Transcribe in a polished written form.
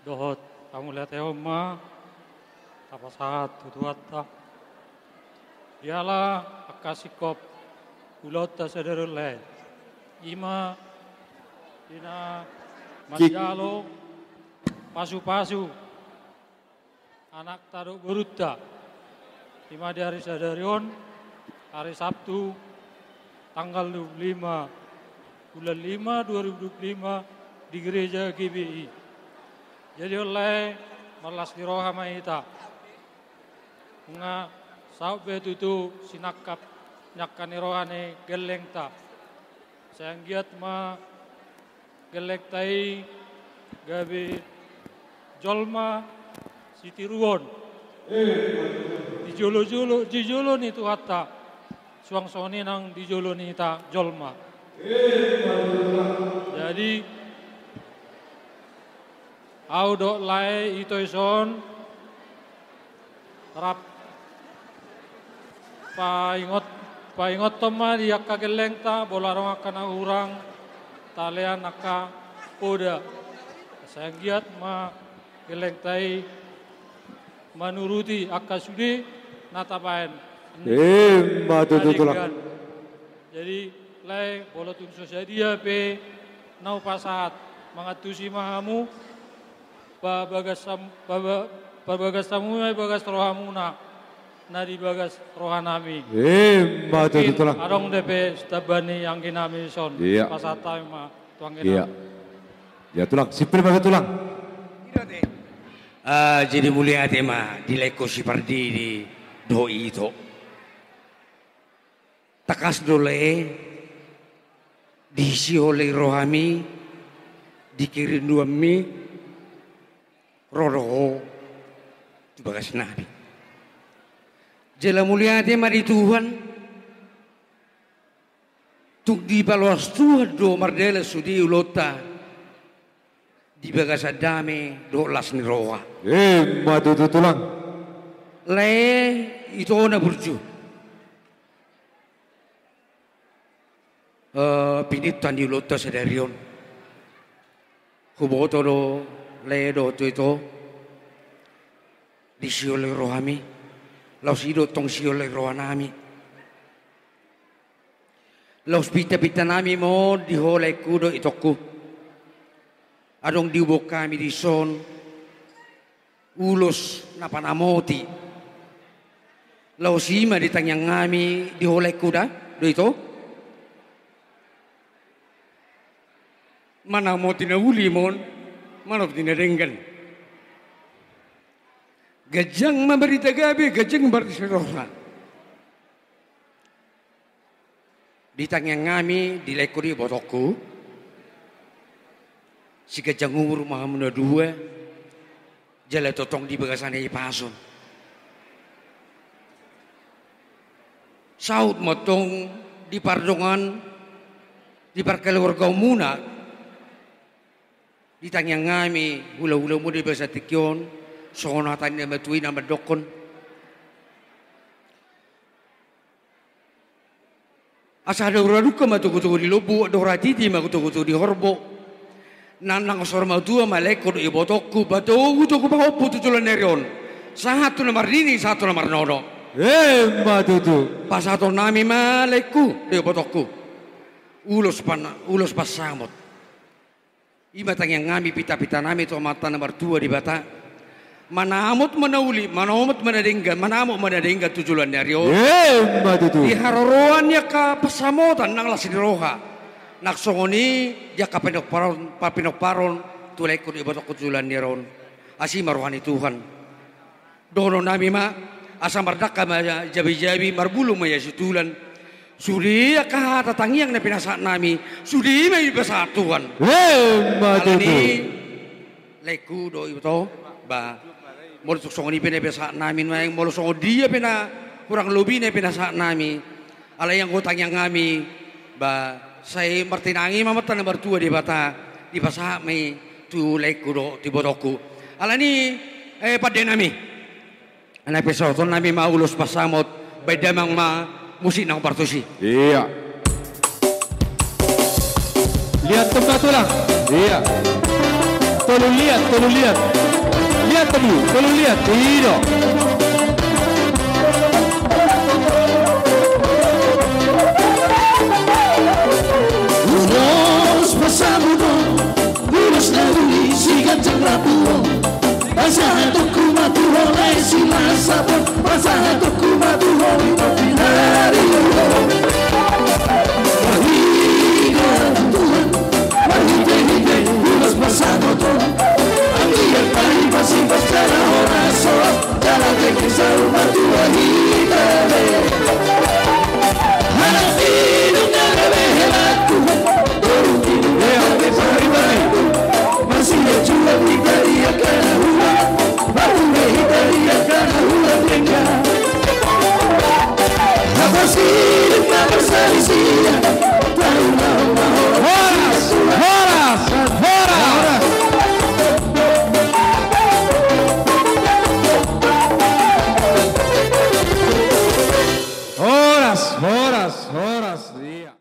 dohot kamu lihat ma apa saat tutuatta dialah akasikop ulota sederule ima dina manjalo pasu-pasu anak taruh berutta ima di hari sadarion hari Sabtu tanggal 25 bulan 5 2025 di gereja GBI. Jadi oleh malas diroha maita nga saube itu sinakap nyakkan rohane geleng ta sayang giat ma gelek tai gabi jolma sitiruon dijolo ni tu hatta suang soni nang dijolo ni ta jolma. Jadi au dok lai itoison rap paingot toma dia kageleng ta bolarong akan urang talean naka poda saya giat ma geleng tai menuruti akasudi natapain jadi lai bolotung sosadia pe nau pasat mangatusi mahamu bagas tamu bagas rohamuna nadi bagas rohanami arong depe stabani yang kinami son pasata ma tuang kinami ya tulang sipil bagai tulang jadi mulia tema di leko si pardi di doi itu takas dole diisi oleh rohami dikirim dua mi roh di bagas nabi jela mulia tema di Tuhan tuk di balas Tuhan do mardele sudi ulota di bagas adame do las ni roha matu tulang le itu ona burju pinitan di ulota sedarion huboto do le do itu di siole rohami laus ido tong siole rohanami laus pita nami mo di hole kudo itoku adong diubok kami di son ulos napanamoti laus ima di tangyang ngami di hole kuda do itu mana mo tinauli mon mana tinarenggan gajang memberita gabi gajang berserohan di tangyang ngami di lekuri botokku si gajang umur mahamuna dua jala totong di bagasane ipason saut motong di pardongan di parkeluarga muna di tangyang ngami hula-hula mo di basa tikyon sonatan na matuwi na madokon asa dauraduka matukutuku di lobu dauratiti makutukutu di horbo nanang sorma tua maleko do ibotokku batukutuku pahopu tutulan nerion satu nomor ini satu nomor nono matutu pasato nami maleku di ibotokku ulos pasamot ima tangyang ngami pita-pita nami to mata nomor 2 di bata manamot manauli manamot manadengga tujulan dari di haroroan ya ka pasamotan nang lasin roha naksongoni ya ka pinok paron tulay ko di batok tujulan ni ron asi maruhani Tuhan dono nami ma asa mardaka ma jabi-jabi marbulong maya situlan sudi ka tatangyang na pinasa nami sudi may basa Tuhan alani leku do ito ba molusok ni pinabasa namin may molusok dia pina kurang lebih na pinasa nami alayang utang yang ngami ba say martinangi mamata nomor 2 di bata di basa may tulay kudo di botoku alani pada nami anak pesoton nami maulos pasamot bedamang ma musik nang partusi iya lihat tempat tulang iya tolong lihat. Lihat dulu, tolong lihat. Tidak. Unos pasamudo, unos lalui sigan rapudo. Pasahan tuku matuho lai silang sabon. Pasahan tuku matuho ito pinari. Mahiga Tuhan, mahide-hide, unos pasamudo. Ang iyang pahibas-ibas dala oraso. Dala tekisa umatuho hidale. Hanap inong nagabehelat Tuhan. Dorong inong nagabehelat Tuhan. Masih jua hidari akan ulang. Barunya hidari akan ulang lengah. Apa sih hidup tak bersari-sia. Tahu mahu Horas. Iya.